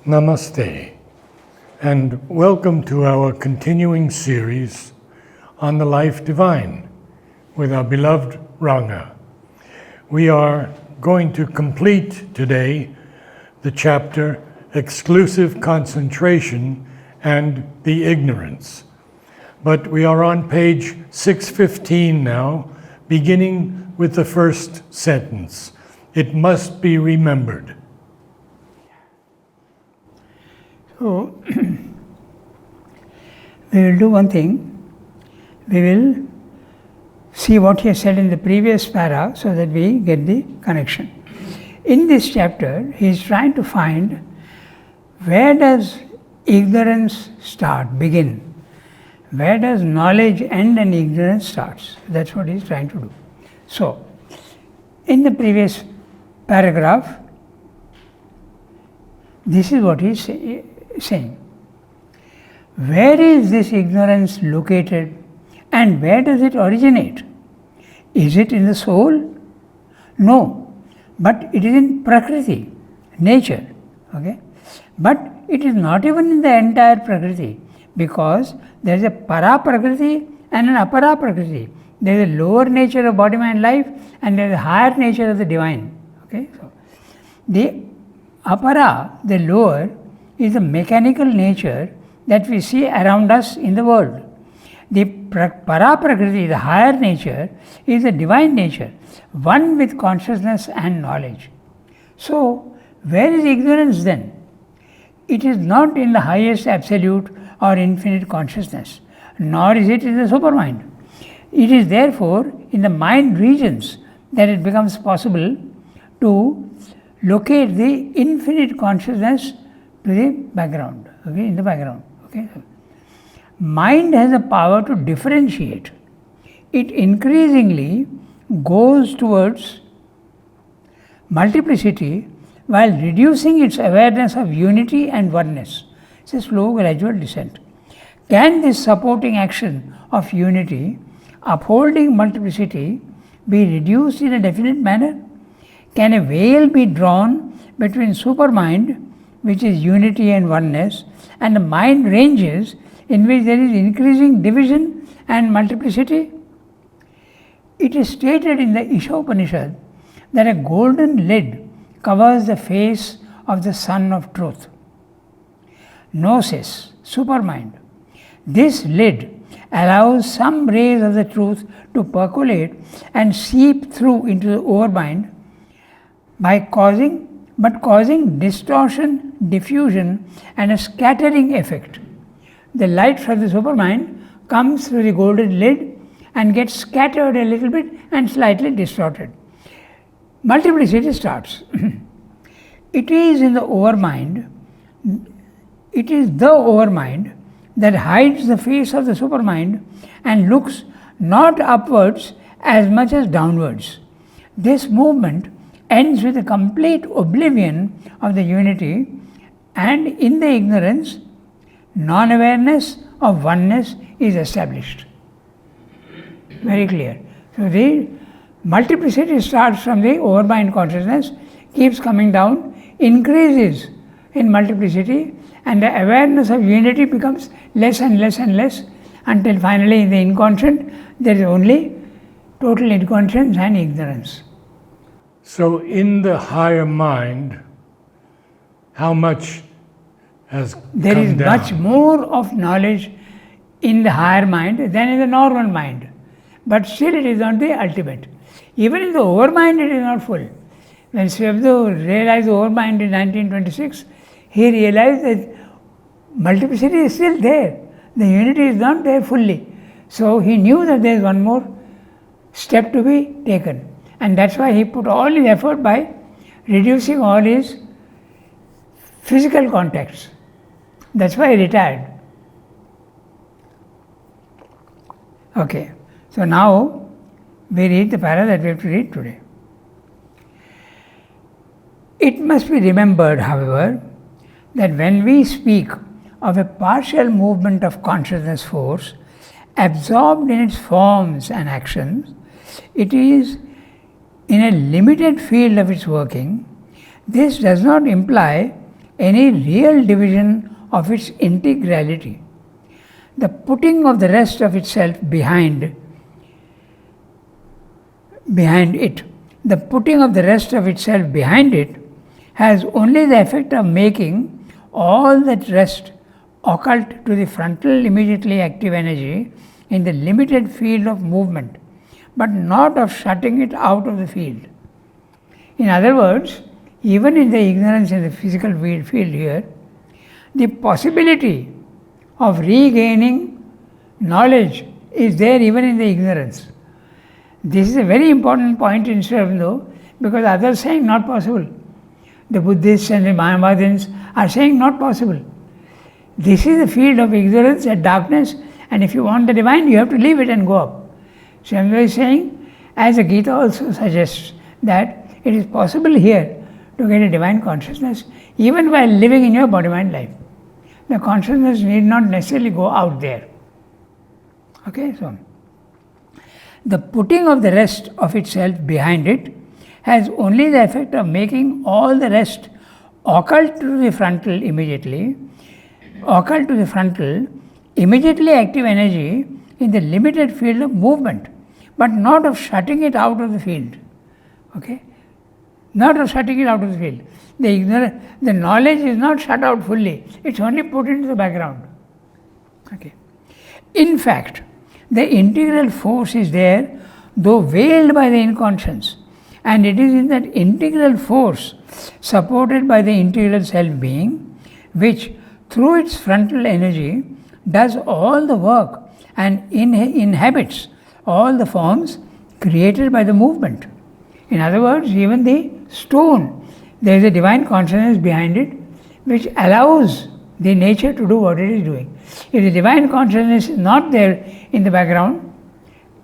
Namaste, and welcome to our continuing series on the life divine with our beloved Ranga. We are going to complete today the chapter Exclusive Concentration and the Ignorance. But we are on page 615 now, beginning with the first sentence. It must be remembered. So, we will do one thing. We will see what he has said in the previous para so that we get the connection. In this chapter, he is trying to find where does ignorance begin? Where does knowledge end and ignorance starts? That's what he is trying to do. So, in the previous paragraph, this is what he is saying. Where is this ignorance located and where does it originate? Is it in the soul? No, but it is in Prakriti, nature. Okay? But it is not even in the entire Prakriti, because there is a para Prakriti and an apara Prakriti. There is a lower nature of body, mind, life, and there is a higher nature of the divine. Okay? So, the apara, the lower, is the mechanical nature that we see around us in the world. The para Prakriti, the higher nature, is the divine nature, one with consciousness and knowledge. So, where is ignorance then? It is not in the highest absolute or infinite consciousness, nor is it in the supermind. It is therefore in the mind regions that it becomes possible to locate the infinite consciousness to the background, okay, in the background. Okay. Mind has the power to differentiate. It increasingly goes towards multiplicity while reducing its awareness of unity and oneness. It's a slow, gradual descent. Can this supporting action of unity, upholding multiplicity, be reduced in a definite manner? Can a veil be drawn between supermind, which is unity and oneness, and the mind ranges in which there is increasing division and multiplicity? It is stated in the Ishopanishad that a golden lid covers the face of the Sun of Truth. Gnosis, supermind. This lid allows some rays of the truth to percolate and seep through into the overmind by causing distortion, diffusion, and a scattering effect. The light from the supermind comes through the golden lid and gets scattered a little bit and slightly distorted. Multiplicity starts. It is in the overmind, it is the overmind that hides the face of the supermind and looks not upwards as much as downwards. This movement ends with a complete oblivion of the unity, and in the ignorance, non-awareness of oneness is established. Very clear. So the multiplicity starts from the overmind consciousness, keeps coming down, increases in multiplicity, and the awareness of unity becomes less and less and less, until finally in the inconscient there is only total inconscience and ignorance. So in the higher mind, how much has there come is down? Much more of knowledge in the higher mind than in the normal mind. But still it is not the ultimate. Even in the overmind it is not full. When Srebdo realized the overmind in 1926, he realized that multiplicity is still there. The unity is not there fully. So he knew that there is one more step to be taken. And that's why he put all his effort by reducing all his physical contacts. That's why he retired. Okay, so now we read the para that we have to read today. It must be remembered, however, that when we speak of a partial movement of consciousness force absorbed in its forms and actions, it is in a limited field of its working. This does not imply any real division of its integrality. The putting of the rest of itself behind it, the putting of the rest of itself behind it has only the effect of making all that rest occult to the frontal immediately active energy in the limited field of movement, but not of shutting it out of the field. In other words, even in the ignorance in the physical field here, the possibility of regaining knowledge is there even in the ignorance. This is a very important point in Sri, because others saying not possible. The Buddhists and the Mayavadins are saying not possible. This is the field of ignorance and darkness, and if you want the divine, you have to leave it and go up. Sri is saying, as the Gita also suggests, that it is possible here to get a divine consciousness even while living in your body-mind life. The consciousness need not necessarily go out there. Okay, so the putting of the rest of itself behind it has only the effect of making all the rest occult to the frontal immediately active energy in the limited field of movement, but not of shutting it out of the field. Okay? Not of shutting it out of the field. The knowledge is not shut out fully, it's only put into the background. Okay. In fact, the integral force is there, though veiled by the inconscience, and it is in that integral force, supported by the integral self-being, which through its frontal energy does all the work and inhabits all the forms created by the movement. In other words, even the stone, there is a divine consciousness behind it which allows the nature to do what it is doing. If the divine consciousness is not there in the background,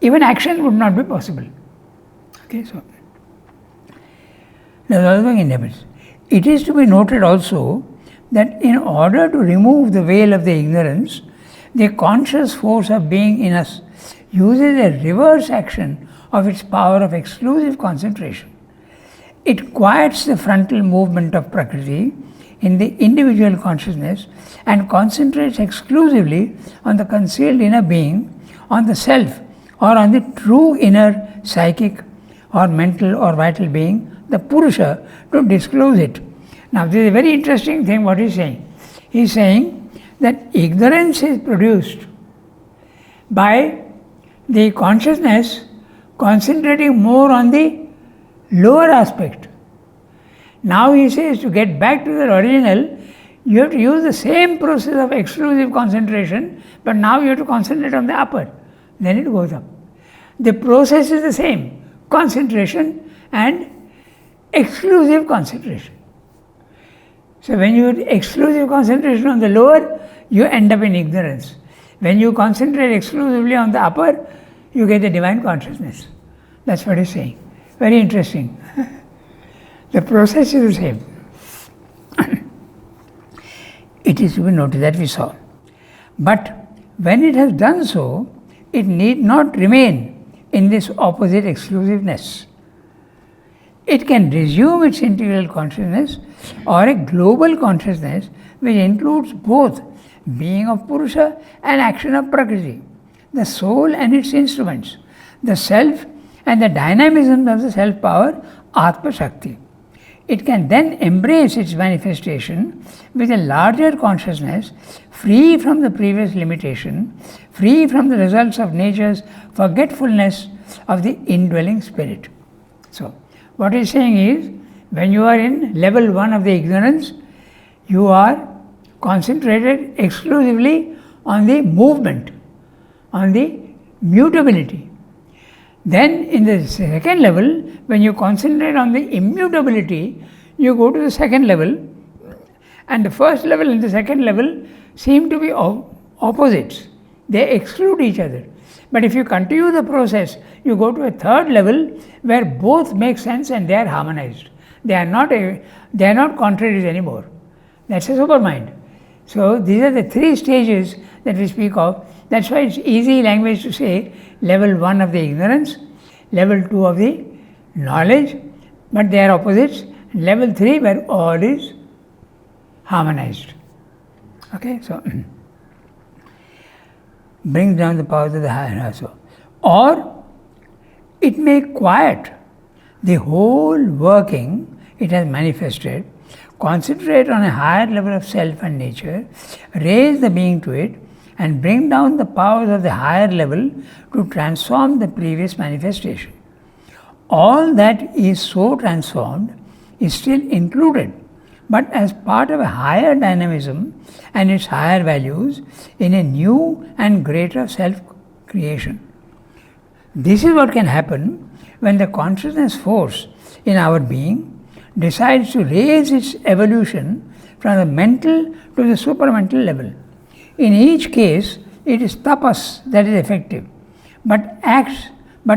even action would not be possible. Okay, so the other thing inhabits. It is to be noted also that in order to remove the veil of the ignorance, the conscious force of being in us uses a reverse action of its power of exclusive concentration. It quiets the frontal movement of Prakriti in the individual consciousness and concentrates exclusively on the concealed inner being, on the self, or on the true inner psychic or mental or vital being, the Purusha, to disclose it. Now, this is a very interesting thing what he is saying. He is saying that ignorance is produced by the consciousness concentrating more on the lower aspect. Now he says to get back to the original, you have to use the same process of exclusive concentration, but now you have to concentrate on the upper. Then it goes up. The process is the same, concentration and exclusive concentration. So when you do exclusive concentration on the lower, you end up in ignorance. When you concentrate exclusively on the upper, you get the divine consciousness. That's what he's saying. Very interesting. The process is the same. It is to be noted that we saw. But when it has done so, it need not remain in this opposite exclusiveness. It can resume its integral consciousness or a global consciousness which includes both being of Purusha and action of Prakriti, the soul and its instruments, the self and the dynamism of the self-power, Atma Shakti. It can then embrace its manifestation with a larger consciousness, free from the previous limitation, free from the results of nature's forgetfulness of the indwelling spirit. So, what he is saying is, when you are in level 1 of the ignorance, you are concentrated exclusively on the movement, on the mutability. Then in the second level, when you concentrate on the immutability, you go to the second level, and the first level and the second level seem to be opposites. They exclude each other. But if you continue the process, you go to a third level where both make sense and they are harmonized. They are not contraries anymore. That's a super mind. So these are the 3 stages that we speak of. That's why it's easy language to say level 1 of the ignorance, level 2 of the knowledge, but they are opposites. Level 3 where all is harmonized. Okay, so brings down the powers of the higher also. Or it may quiet the whole working it has manifested, concentrate on a higher level of self and nature, raise the being to it, and bring down the powers of the higher level to transform the previous manifestation. All that is so transformed is still included, but as part of a higher dynamism and its higher values in a new and greater self-creation. This is what can happen when the consciousness force in our being decides to raise its evolution from the mental to the supramental level. In each case, it is tapas that is effective, but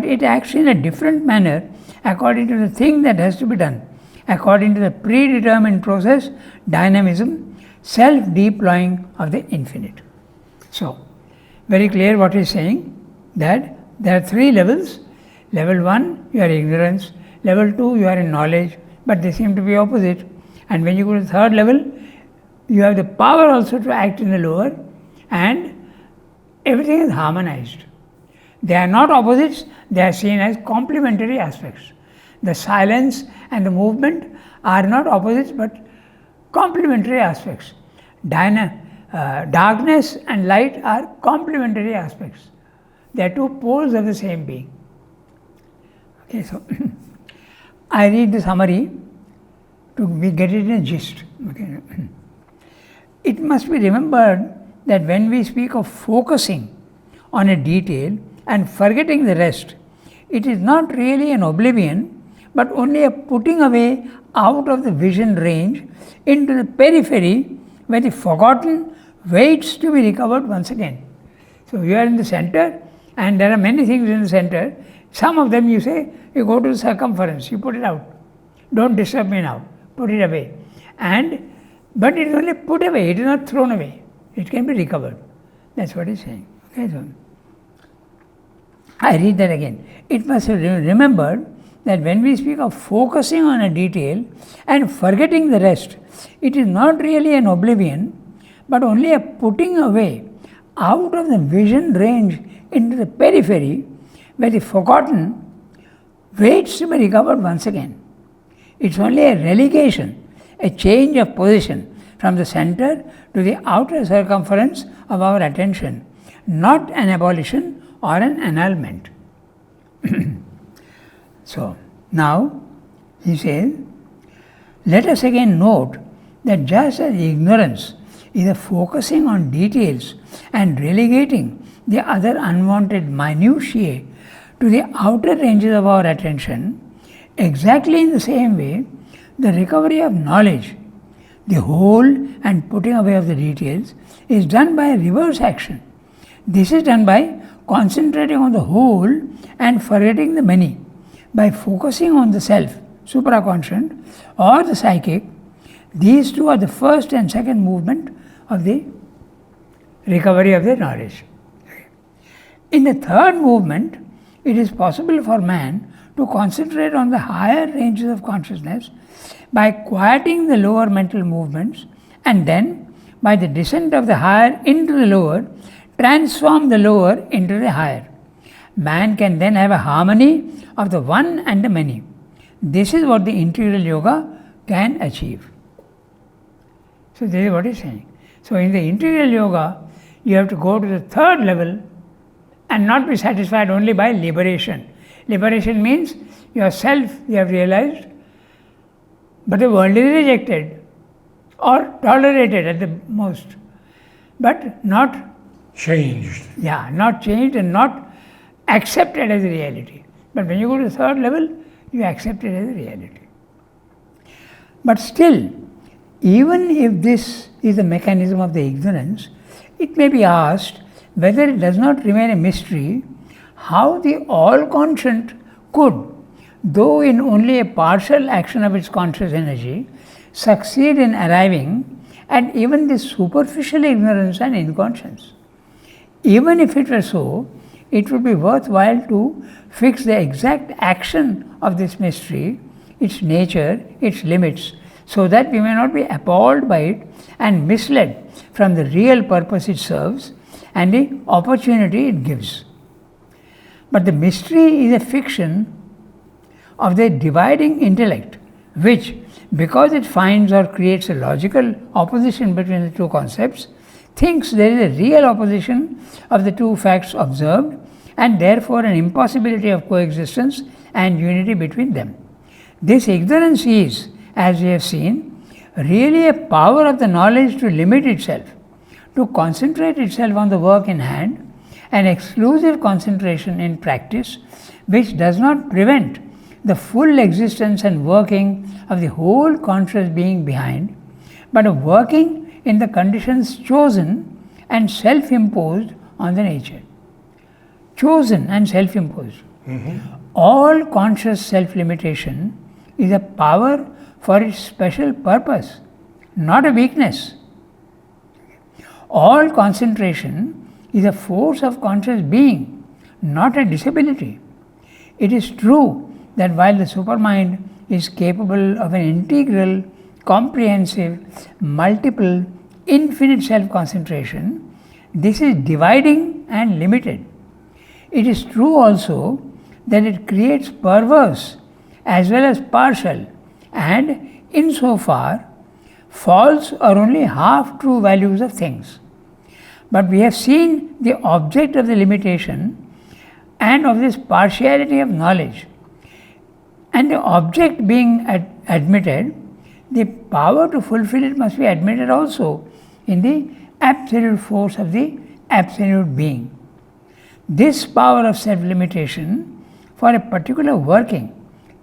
it acts in a different manner according to the thing that has to be done, according to the predetermined process, dynamism, self-deploying of the infinite. So, very clear what he is saying, that there are three levels. Level 1, you are ignorance. Level 2, you are in knowledge, but they seem to be opposite. And when you go to the third level, you have the power also to act in the lower, and everything is harmonized. They are not opposites, they are seen as complementary aspects. The silence and the movement are not opposites but complementary aspects. Darkness and light are complementary aspects. They are two poles of the same being. Okay, so I read the summary to get it in a gist. Okay. It must be remembered that when we speak of focusing on a detail and forgetting the rest, it is not really an oblivion, but only a putting away out of the vision range into the periphery where the forgotten waits to be recovered once again. So you are in the center and there are many things in the center. Some of them you say, you go to the circumference, you put it out. Don't disturb me now, put it away. But it is only put away, it is not thrown away. It can be recovered. That's what he's saying. Okay, so I read that again. It must be remembered that when we speak of focusing on a detail and forgetting the rest, it is not really an oblivion, but only a putting away out of the vision range into the periphery where the forgotten waits to be recovered once again. It's only a relegation, a change of position from the center to the outer circumference of our attention, not an abolition or an annulment. So, now he says, let us again note that just as ignorance is a focusing on details and relegating the other unwanted minutiae to the outer ranges of our attention, exactly in the same way, the recovery of knowledge, the whole and putting away of the details, is done by a reverse action. This is done by concentrating on the whole and forgetting the many, by focusing on the self, supraconscient, or the psychic. These two are the first and second movement of the recovery of the knowledge. In the third movement, it is possible for man to concentrate on the higher ranges of consciousness by quieting the lower mental movements, and then, by the descent of the higher into the lower, transform the lower into the higher. Man can then have a harmony of the one and the many. This is what the integral yoga can achieve. So this is what he is saying. So in the integral yoga, you have to go to the third level and not be satisfied only by liberation. Liberation means yourself you have realized, but the world is rejected or tolerated at the most, but not changed. Yeah, not changed and not accepted as a reality. But when you go to the third level, you accept it as a reality. But still, even if this is the mechanism of the ignorance, it may be asked whether it does not remain a mystery how the all-conscient could, though in only a partial action of its conscious energy, succeed in arriving at even this superficial ignorance and inconscience. Even if it were so, it would be worthwhile to fix the exact action of this mystery, its nature, its limits, so that we may not be appalled by it and misled from the real purpose it serves and the opportunity it gives. But the mystery is a fiction of the dividing intellect, which, because it finds or creates a logical opposition between the two concepts, thinks there is a real opposition of the two facts observed, and therefore an impossibility of coexistence and unity between them. This ignorance is, as we have seen, really a power of the knowledge to limit itself, to concentrate itself on the work in hand, an exclusive concentration in practice which does not prevent the full existence and working of the whole conscious being behind, but of working in the conditions chosen and self-imposed on the nature. Chosen and self-imposed. All conscious self-limitation is a power for its special purpose, not a weakness. All concentration is a force of conscious being, not a disability. It is true that while the supermind is capable of an integral, comprehensive, multiple, infinite self-concentration, this is dividing and limited. It is true also that it creates perverse as well as partial and, insofar, false or only half-true values of things. But we have seen the object of the limitation and of this partiality of knowledge. And the object being admitted, the power to fulfill it must be admitted also in the absolute force of the absolute being. This power of self-limitation for a particular working,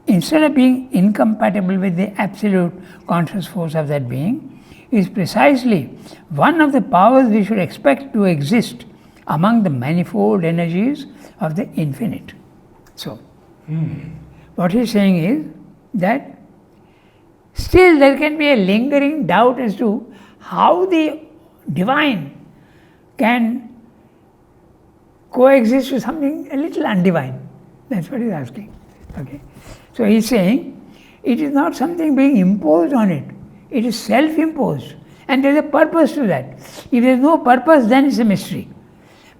instead of being incompatible with the absolute conscious force of that being, is precisely one of the powers we should expect to exist among the manifold energies of the infinite. So, what he is saying is that still there can be a lingering doubt as to how the divine can coexist with something a little undivine. That's what he is asking. Okay. So he is saying it is not something being imposed on it. It is self-imposed, and there is a purpose to that. If there is no purpose, then it's a mystery.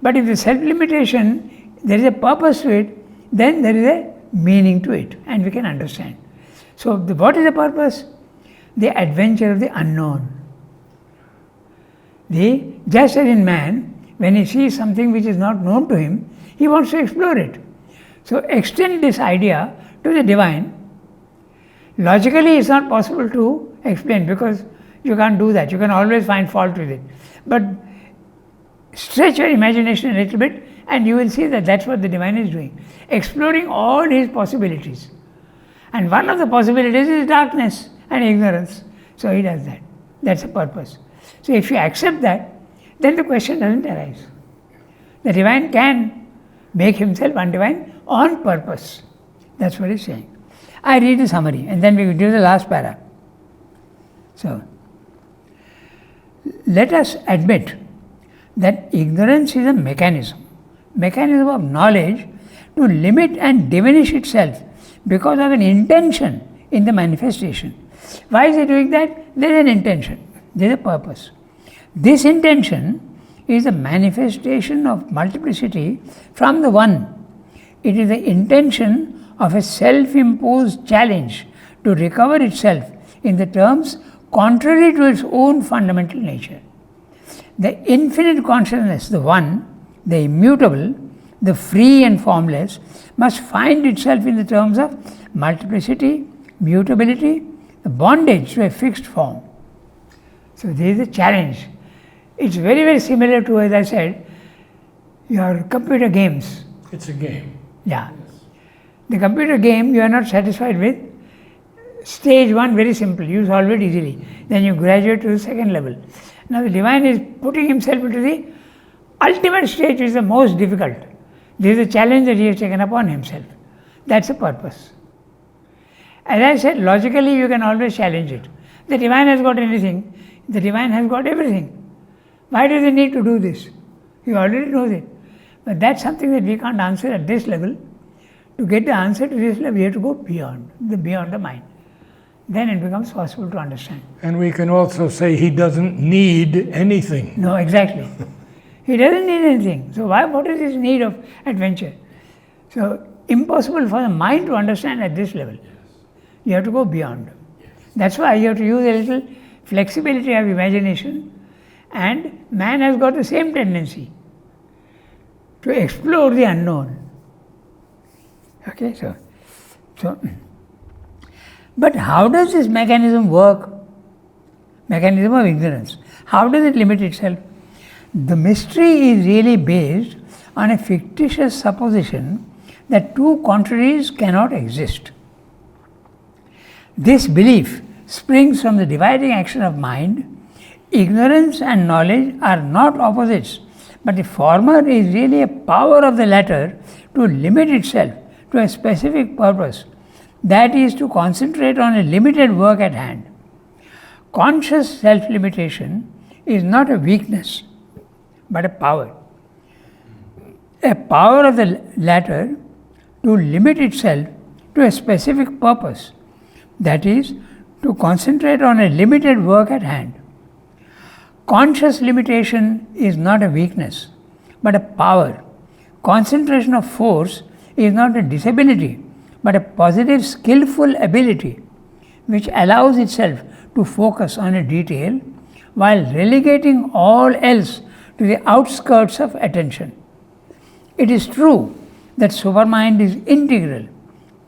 But if the self-limitation, there is a purpose to it, then there is a meaning to it, and we can understand. So what is the purpose? The adventure of the unknown. Just as in man, when he sees something which is not known to him, he wants to explore it. So extend this idea to the divine. Logically, it's not possible to explain because you can't do that. You can always find fault with it. But stretch your imagination a little bit and you will see that that's what the divine is doing. Exploring all his possibilities. And one of the possibilities is darkness and ignorance. So he does that. That's the purpose. So if you accept that, then the question doesn't arise. The divine can make himself undivine on purpose. That's what he's saying. I read the summary and then we will do the last para. So, let us admit that ignorance is a mechanism of knowledge to limit and diminish itself because of an intention in the manifestation. Why is it doing that? There is an intention, there is a purpose. This intention is the manifestation of multiplicity from the one. It is the intention of a self-imposed challenge to recover itself in the terms contrary to its own fundamental nature. The infinite consciousness, the one, the immutable, the free and formless, must find itself in the terms of multiplicity, mutability, the bondage to a fixed form. So there is a challenge. It's very, very similar to, as I said, your computer games. It's a game. Yeah. The computer game you are not satisfied with. Stage 1, very simple, you solve it easily. Then you graduate to the second level. Now the divine is putting himself into the ultimate stage, which is the most difficult. This is a challenge that he has taken upon himself. That's the purpose. As I said, logically you can always challenge it. The divine has got anything, the divine has got everything. Why does he need to do this? He already knows it. But that's something that we can't answer at this level. To get the answer to this level, we have to go beyond the mind. then it becomes possible to understand. And we can also say he doesn't need anything. No, exactly. He doesn't need anything. So what is his need of adventure? So impossible for the mind to understand at this level. You have to go beyond. That's why you have to use a little flexibility of imagination, and man has got the same tendency to explore the unknown. Okay, so but how does this mechanism work? Mechanism of ignorance. How does it limit itself? The mystery is really based on a fictitious supposition that two contraries cannot exist. This belief springs from the dividing action of mind. Ignorance and knowledge are not opposites, but the former is really a power of the latter to limit itself to a specific purpose, that is, to concentrate on a limited work at hand. Conscious self-limitation is not a weakness, but a power. A power of the latter to limit itself to a specific purpose, that is, to concentrate on a limited work at hand. Conscious limitation is not a weakness, but a power. Concentration of force is not a disability, but a positive, skillful ability which allows itself to focus on a detail while relegating all else to the outskirts of attention. It is true that supermind is integral,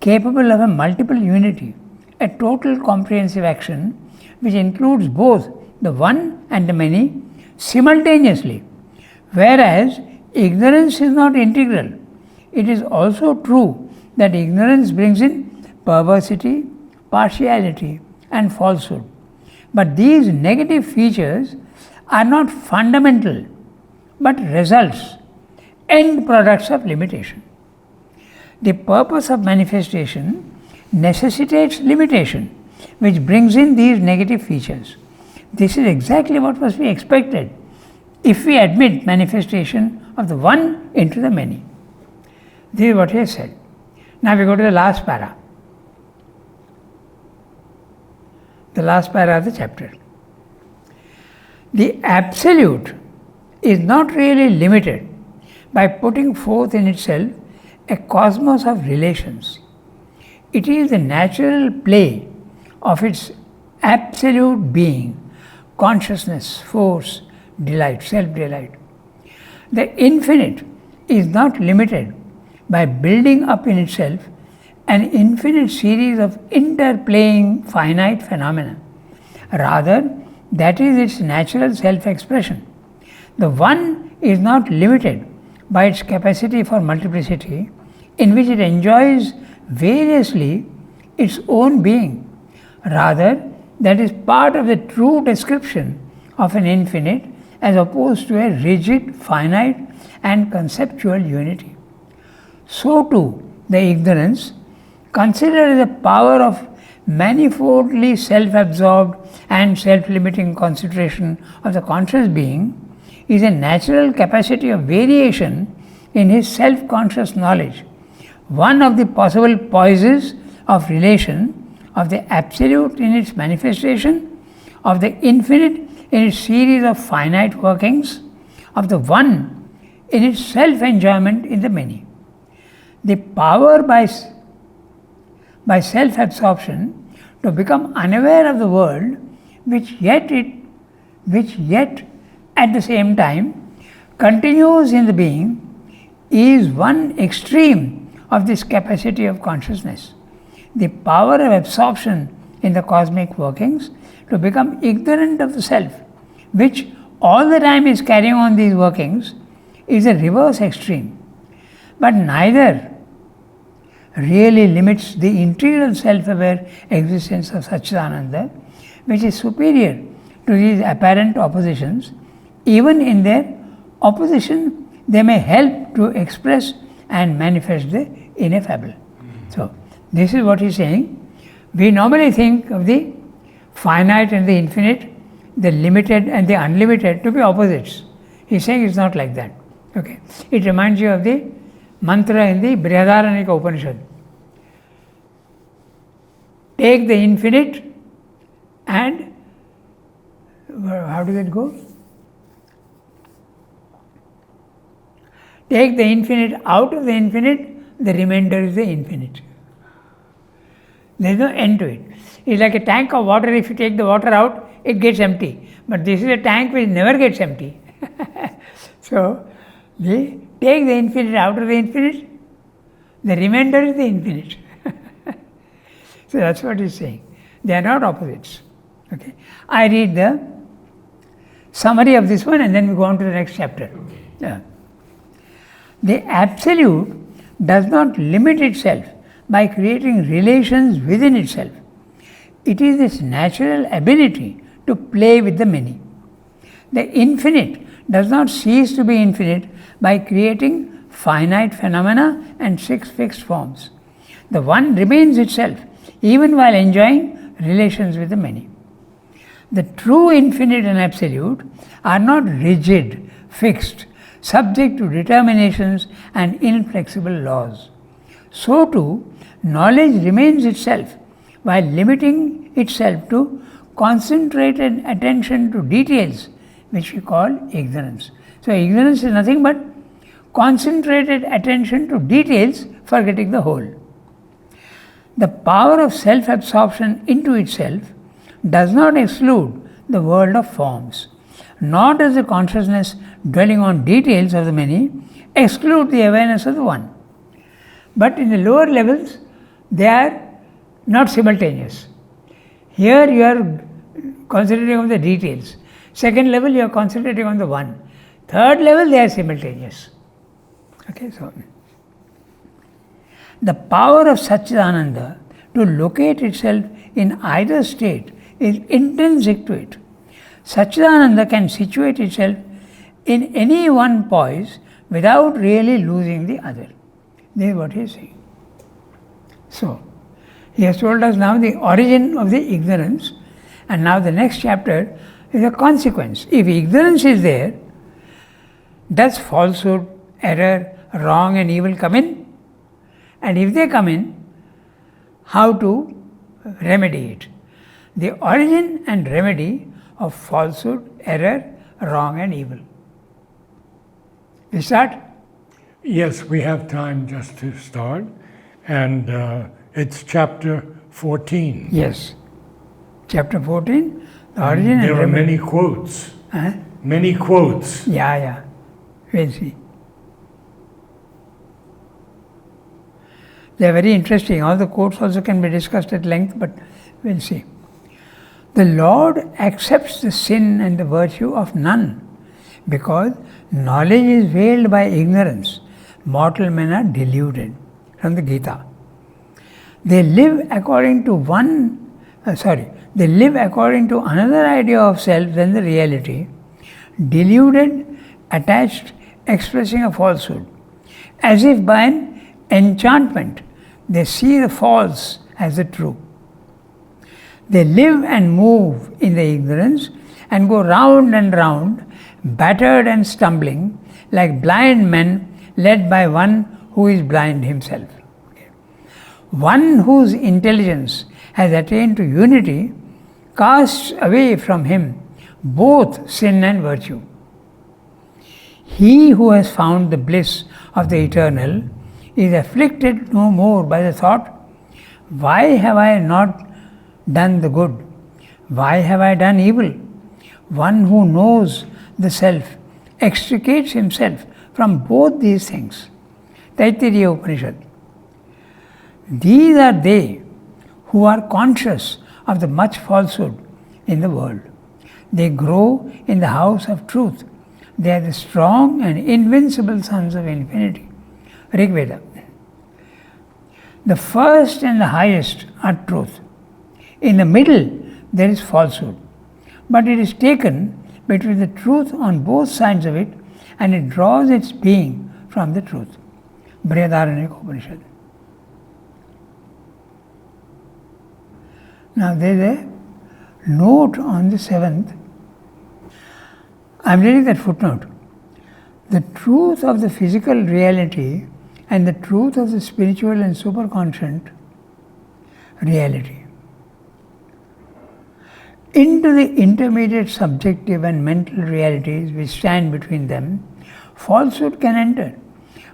capable of a multiple unity, a total comprehensive action which includes both the one and the many simultaneously, whereas ignorance is not integral. It is also true that ignorance brings in perversity, partiality, and falsehood. But these negative features are not fundamental, but results, end products of limitation. The purpose of manifestation necessitates limitation, which brings in these negative features. This is exactly what must be expected if we admit manifestation of the one into the many. This is what he has said. Now we go to the last para. The last para of the chapter. The Absolute is not really limited by putting forth in itself a cosmos of relations. It is the natural play of its absolute being, consciousness, force, delight, self-delight. The infinite is not limited by building up in itself an infinite series of interplaying finite phenomena. Rather, that is its natural self-expression. The one is not limited by its capacity for multiplicity, in which it enjoys variously its own being. Rather, that is part of the true description of an infinite as opposed to a rigid, finite and conceptual unity. So too, the ignorance, considered as a power of manifoldly self-absorbed and self-limiting concentration of the conscious being, is a natural capacity of variation in his self-conscious knowledge, one of the possible poises of relation of the Absolute in its manifestation, of the infinite in its series of finite workings, of the one in its self-enjoyment in the many. The power by self-absorption to become unaware of the world, which yet at the same time continues in the being, is one extreme of this capacity of consciousness. The power of absorption in the cosmic workings to become ignorant of the self, which all the time is carrying on these workings, is a reverse extreme. But neither really limits the integral self-aware existence of Satchidananda, which is superior to these apparent oppositions. Even in their opposition, they may help to express and manifest the ineffable. So, this is what he is saying. We normally think of the finite and the infinite, the limited and the unlimited to be opposites. He is saying it is not like that. Okay. It reminds you of the mantra in the Brihadaranyaka Upanishad. Take the infinite And how does it go? Take the infinite out of the infinite, the remainder is the infinite. There is no end to it. It's like a tank of water. If you take the water out, it gets empty. But this is a tank which never gets empty. So, they take the infinite out of the infinite, the remainder is the infinite. So that's what he's saying. They are not opposites. Okay. I read the summary of this one and then we go on to the next chapter. Okay. Yeah. The absolute does not limit itself by creating relations within itself. It is its natural ability to play with the many. The infinite does not cease to be infinite by creating finite phenomena and 6 fixed forms. The one remains itself even while enjoying relations with the many. The true infinite and absolute are not rigid, fixed, subject to determinations and inflexible laws. So too, knowledge remains itself while limiting itself to concentrated attention to details, which we call ignorance. So, ignorance is nothing but concentrated attention to details, forgetting the whole. The power of self-absorption into itself does not exclude the world of forms, nor does the consciousness dwelling on details of the many exclude the awareness of the one. But in the lower levels, they are not simultaneous. Here you are concentrating on the details. Second level, you are concentrating on the one. Third level, they are simultaneous. Okay, so the power of Satchidananda to locate itself in either state is intrinsic to it. Satchidananda can situate itself in any one poise without really losing the other. This is what he is saying. So, he has told us now the origin of the ignorance, and now the next chapter is a consequence. If ignorance is there, does falsehood, error, wrong and evil come in? And if they come in, how to remedy it? The origin and remedy of falsehood, error, wrong and evil. We start? Yes, we have time just to start. And it's chapter 14. Yes. Chapter 14, the origin and remedy. There are many quotes. Huh? Many quotes. Yeah. We'll see. They are very interesting. All the quotes also can be discussed at length, but we'll see. The Lord accepts the sin and the virtue of none, because knowledge is veiled by ignorance. Mortal men are deluded. From the Gita. They live according to another idea of self than the reality, deluded, attached, expressing a falsehood. As if by an enchantment, they see the false as the true. They live and move in the ignorance and go round and round, battered and stumbling, like blind men led by one who is blind himself. One whose intelligence has attained to unity casts away from him both sin and virtue. He who has found the bliss of the eternal is afflicted no more by the thought, why have I not done the good? Why have I done evil? One who knows the self extricates himself from both these things. Taittiriya Upanishad. These are they who are conscious of the much falsehood in the world. They grow in the house of truth. They are the strong and invincible sons of infinity. Rig Veda. The first and the highest are truth. In the middle there is falsehood, but it is taken between the truth on both sides of it, and it draws its being from the truth. Brihadaranyaka Upanishad. Now there is a note on the 7th. I am reading that footnote. The truth of the physical reality and the truth of the spiritual and superconscient reality. Into the intermediate subjective and mental realities which stand between them, falsehood can enter,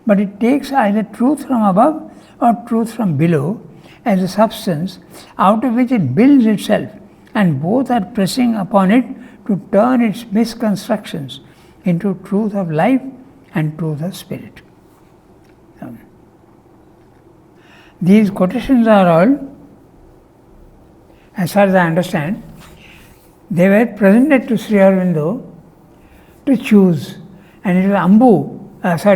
but it takes either truth from above or truth from below as a substance out of which it builds itself, and both are pressing upon it to turn its misconstructions into truth of life and truth of spirit. These quotations are all, as far as I understand, they were presented to Sri Aurobindo to choose, and it was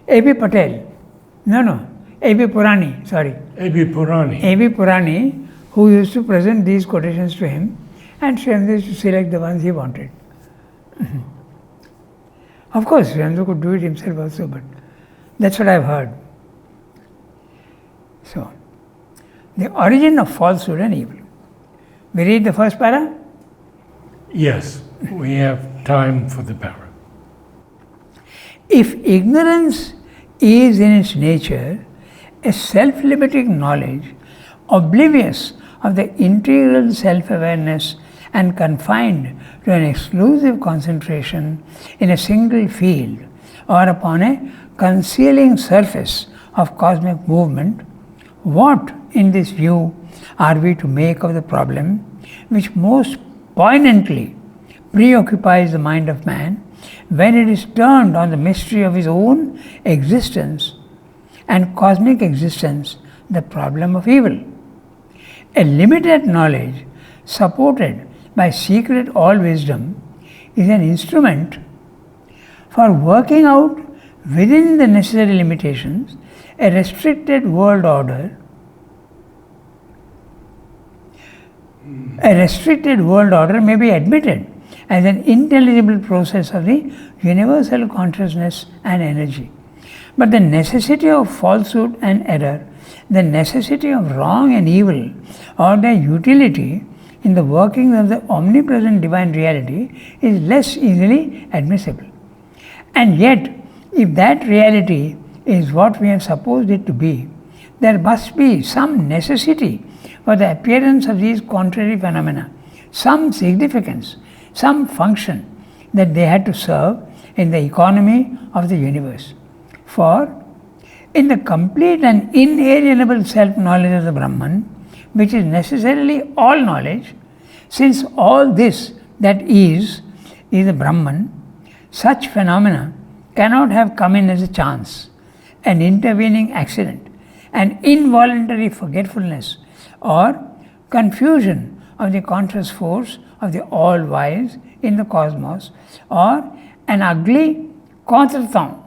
A.B. Patel, A.B. Purani, A.B. Purani. A.B. Purani, who used to present these quotations to him, and Sri Aurobindo used to select the ones he wanted. Of course, Sri Aurobindo could do it himself also, but that's what I've heard. So, the origin of falsehood and evil. We read the first para? Yes, we have time for the para. If ignorance is in its nature a self-limiting knowledge, oblivious of the integral self-awareness and confined to an exclusive concentration in a single field or upon a concealing surface of cosmic movement, what, in this view, are we to make of the problem which most poignantly preoccupies the mind of man when it is turned on the mystery of his own existence and cosmic existence, the problem of evil? A limited knowledge supported by secret all-wisdom is an instrument for working out within the necessary limitations a restricted world order. A restricted world order may be admitted as an intelligible process of the universal consciousness and energy. But the necessity of falsehood and error, the necessity of wrong and evil, or their utility in the workings of the omnipresent divine reality is less easily admissible. And yet, if that reality is what we have supposed it to be, there must be some necessity for the appearance of these contrary phenomena, some significance, some function that they had to serve in the economy of the universe. For in the complete and inalienable self-knowledge of the Brahman, which is necessarily all knowledge, since all this that is the Brahman, such phenomena cannot have come in as a chance, an intervening accident, an involuntary forgetfulness, or confusion of the conscious force of the all-wise in the cosmos, or an ugly contretemps.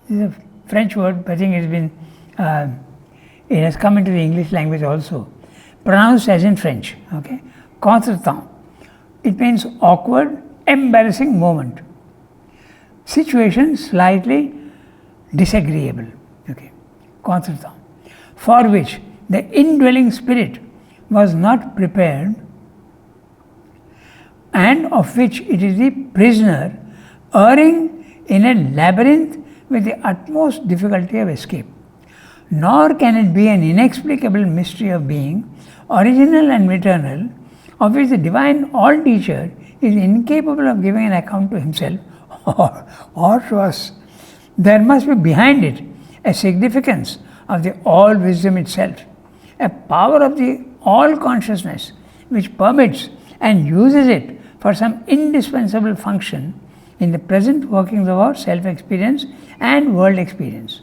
This is a French word, I think it has come into the English language also, pronounced as in French, contretemps. It means awkward, embarrassing moment. Situation slightly disagreeable, contretemps, for which the indwelling spirit was not prepared and of which it is the prisoner, erring in a labyrinth with the utmost difficulty of escape. Nor can it be an inexplicable mystery of being, original and eternal, of which the divine all-teacher is incapable of giving an account to himself or to us. There must be behind it a significance of the all-wisdom itself, a power of the all-consciousness which permits and uses it for some indispensable function in the present workings of our self-experience and world experience.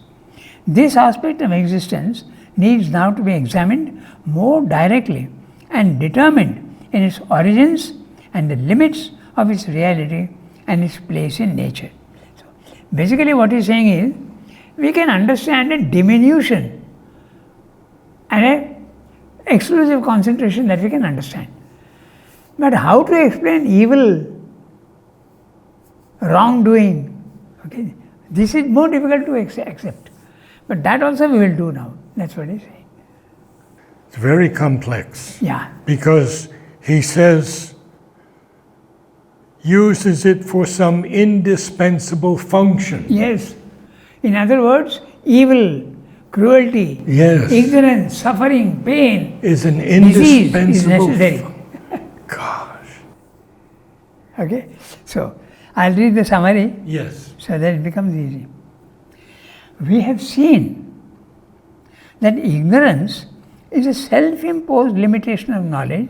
This aspect of existence needs now to be examined more directly and determined in its origins and the limits of its reality and its place in nature. So, basically what he is saying is, we can understand a diminution and an exclusive concentration that we can understand. But how to explain evil, wrongdoing, this is more difficult to accept. But that also we will do now. That's what he's saying. It's very complex. Yeah. Because he says, uses it for some indispensable function. Yes. In other words, evil, cruelty, ignorance, suffering, pain is an disease indispensable is necessary. Gosh. Okay? So, I'll read the summary Yes. so that it becomes easy. We have seen that ignorance is a self-imposed limitation of knowledge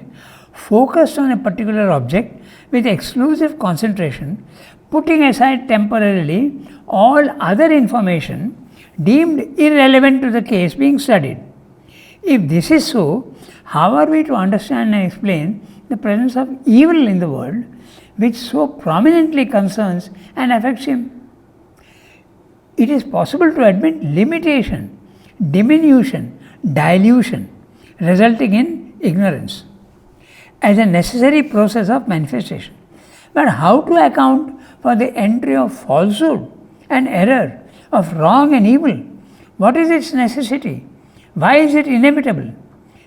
focused on a particular object with exclusive concentration, putting aside temporarily all other information deemed irrelevant to the case being studied. If this is so, how are we to understand and explain the presence of evil in the world, which so prominently concerns and affects him? It is possible to admit limitation, diminution, dilution, resulting in ignorance as a necessary process of manifestation. But how to account for the entry of falsehood and error, of wrong and evil? What is its necessity? Why is it inevitable?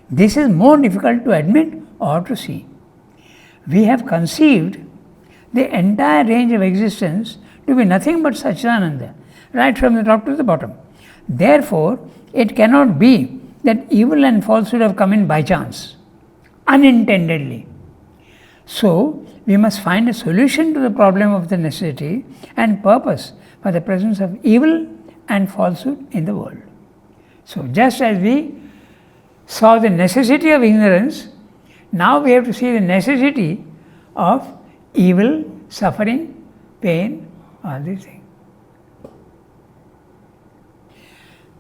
This is more difficult to admit or to see. We have conceived the entire range of existence to be nothing but Satchidananda, right from the top to the bottom. Therefore, it cannot be that evil and falsehood have come in by chance, unintendedly. So, we must find a solution to the problem of the necessity and purpose for the presence of evil and falsehood in the world. So, just as we saw the necessity of ignorance, now we have to see the necessity of evil, suffering, pain, all these things.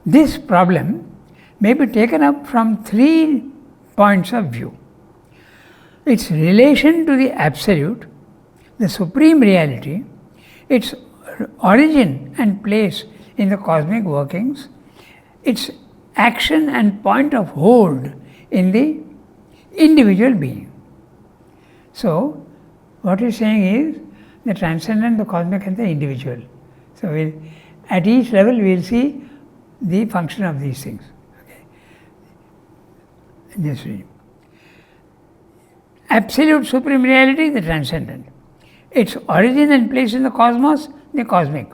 This problem may be taken up from 3 points of view. Its relation to the Absolute, the Supreme Reality, its origin and place in the cosmic workings, its action and point of hold in the individual being. So, what he is saying is the transcendent, the cosmic and the individual. So, at each level we will see the function of these things. Okay. Just read. Absolute Supreme Reality, the transcendent. Its origin and place in the cosmos, the cosmic.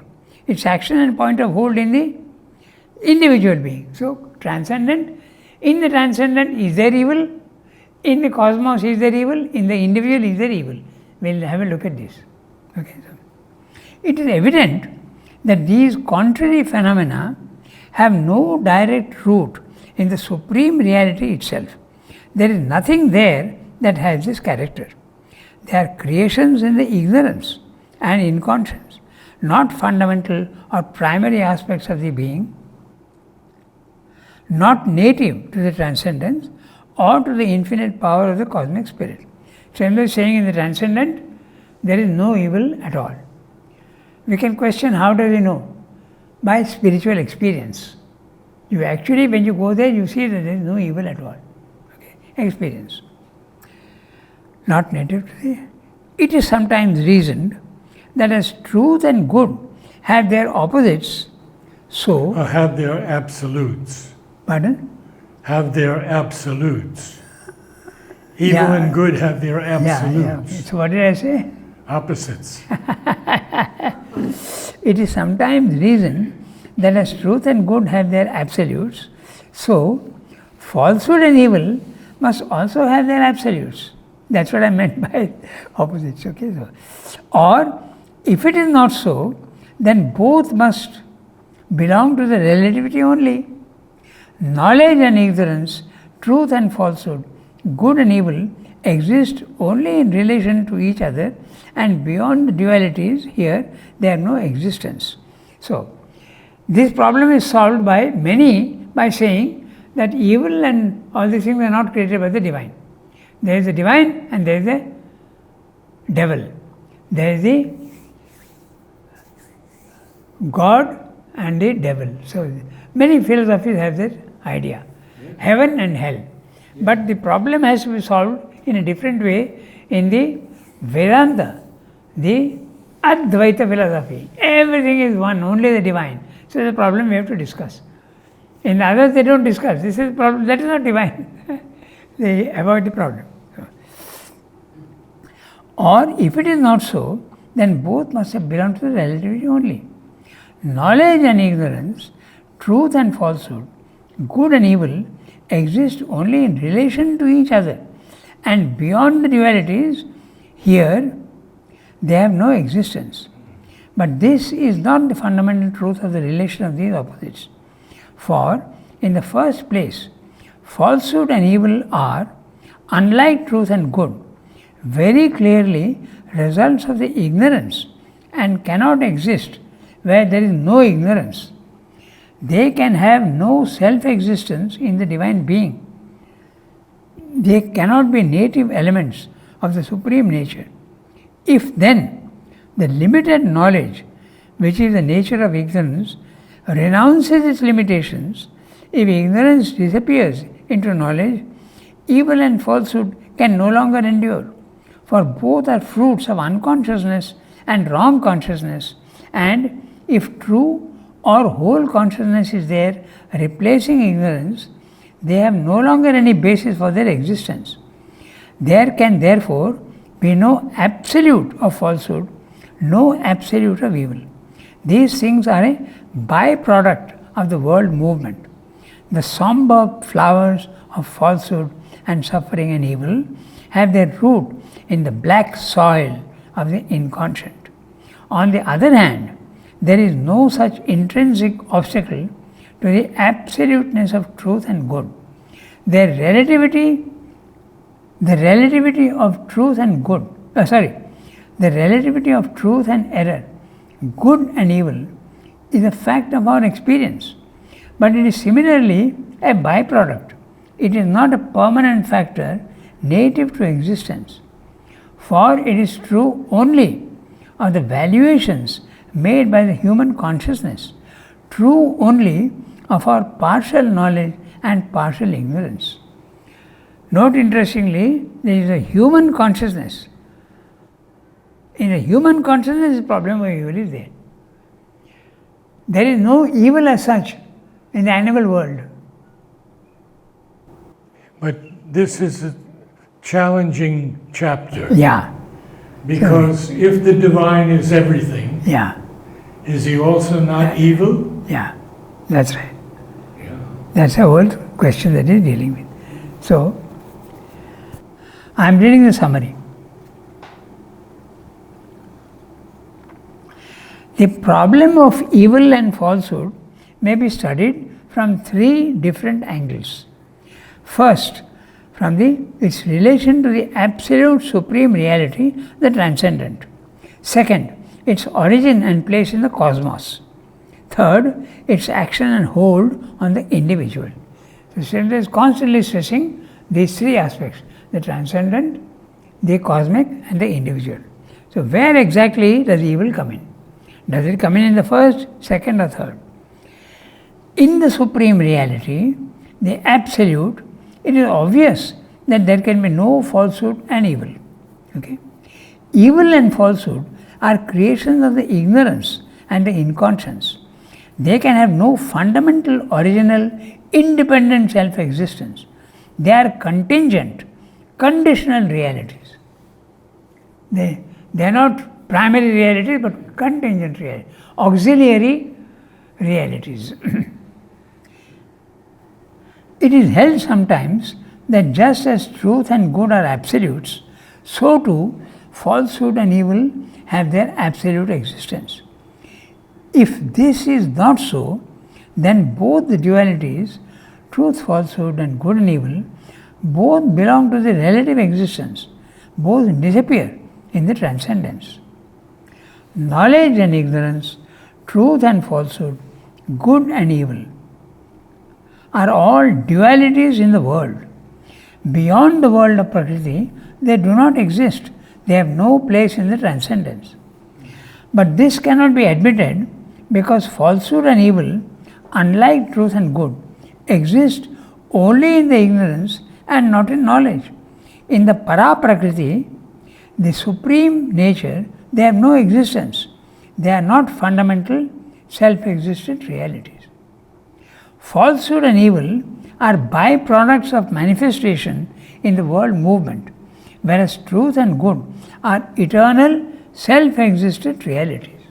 Its action and point of hold in the individual being. So, transcendent. In the transcendent, is there evil? In the cosmos, is there evil? In the individual, is there evil? We will have a look at this. Okay. So, it is evident that these contrary phenomena have no direct root in the Supreme Reality itself. There is nothing there that has this character. They are creations in the ignorance and inconscience, not fundamental or primary aspects of the being, not native to the transcendence or to the infinite power of the cosmic spirit. Chandra is saying in the transcendent, there is no evil at all. We can question, how does he know? By spiritual experience. You actually, when you go there, you see that there is no evil at all. Okay. Experience. Not native to the. It is sometimes reasoned that as truth and good have their opposites, so. Have their absolutes. Pardon? Have their absolutes. Evil and good have their absolutes. Yeah. So what did I say? Opposites. It is sometimes reasoned that as truth and good have their absolutes, so falsehood and evil must also have their absolutes. That's what I meant by opposites. Okay, so, or if it is not so, then both must belong to the relativity only. Knowledge and ignorance, truth and falsehood, good and evil exist only in relation to each other, and beyond the dualities here they have no existence. So, this problem is solved by many by saying that evil and all these things are not created by the divine. There is a divine and there is a devil. There is the God and the devil. So, many philosophies have that idea, heaven and hell. But the problem has to be solved in a different way in the Vedanta, the Advaita philosophy. Everything is one, only the divine. So, the problem we have to discuss. In the others, they don't discuss. This is the problem, that is not divine. They avoid the problem. Or if it is not so, then both must have belonged to the relativity only. Knowledge and ignorance, truth and falsehood, good and evil exist only in relation to each other, and beyond the dualities, here they have no existence. But this is not the fundamental truth of the relation of these opposites. For, in the first place, falsehood and evil are, unlike truth and good, very clearly results of the ignorance and cannot exist where there is no ignorance. They can have no self-existence in the divine being. They cannot be native elements of the supreme nature. If then the limited knowledge, which is the nature of ignorance, renounces its limitations, if ignorance disappears into knowledge, evil and falsehood can no longer endure, for both are fruits of unconsciousness and wrong consciousness, and if true or whole consciousness is there replacing ignorance, they have no longer any basis for their existence. There can therefore be no absolute of falsehood, no absolute of evil. These things are a byproduct of the world movement. The somber flowers of falsehood and suffering and evil have their root in the black soil of the inconscient. On the other hand, there is no such intrinsic obstacle to the absoluteness of truth and good. The relativity of truth and good, the relativity of truth and error, good and evil, is a fact of our experience, but it is similarly a byproduct. It is not a permanent factor native to existence, for it is true only of the valuations made by the human consciousness, true only of our partial knowledge and partial ignorance. Note interestingly, there is a human consciousness. In a human consciousness, the problem of evil is there. There is no evil as such in the animal world. But this is a challenging chapter. Yeah. Because if the divine is everything, Yeah. is he also not evil? Yeah. That's right. Yeah. That's the whole question that he's dealing with. So, I'm reading the summary. The problem of evil and falsehood may be studied from three different angles. First, from its relation to the absolute supreme reality, the transcendent. Second, its origin and place in the cosmos. Third, its action and hold on the individual. So Srila is constantly stressing these three aspects: the transcendent, the cosmic, and the individual. So where exactly does evil come in? Does it come in the first, second, or third? In the supreme reality, the absolute, it is obvious that there can be no falsehood and evil. Okay? Evil and falsehood are creations of the ignorance and the inconscience. They can have no fundamental, original, independent self-existence. They are contingent, conditional realities. They are not primary realities, but contingent realities, auxiliary realities. It is held sometimes that just as truth and good are absolutes, so too falsehood and evil have their absolute existence. If this is not so, then both the dualities, truth, falsehood, and good and evil, both belong to the relative existence, both disappear in the transcendence. Knowledge and ignorance, truth and falsehood, good and evil, are all dualities in the world. Beyond the world of Prakriti, they do not exist. They have no place in the transcendence. But this cannot be admitted because falsehood and evil, unlike truth and good, exist only in the ignorance and not in knowledge. In the Para Prakriti, the supreme nature, they have no existence. They are not fundamental, self-existent realities. Falsehood and evil are byproducts of manifestation in the world movement, whereas truth and good are eternal, self-existent realities.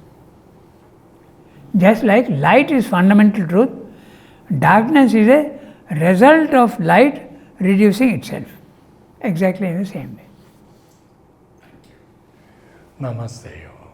Just like light is fundamental truth, darkness is a result of light reducing itself. Exactly in the same way. Namaste.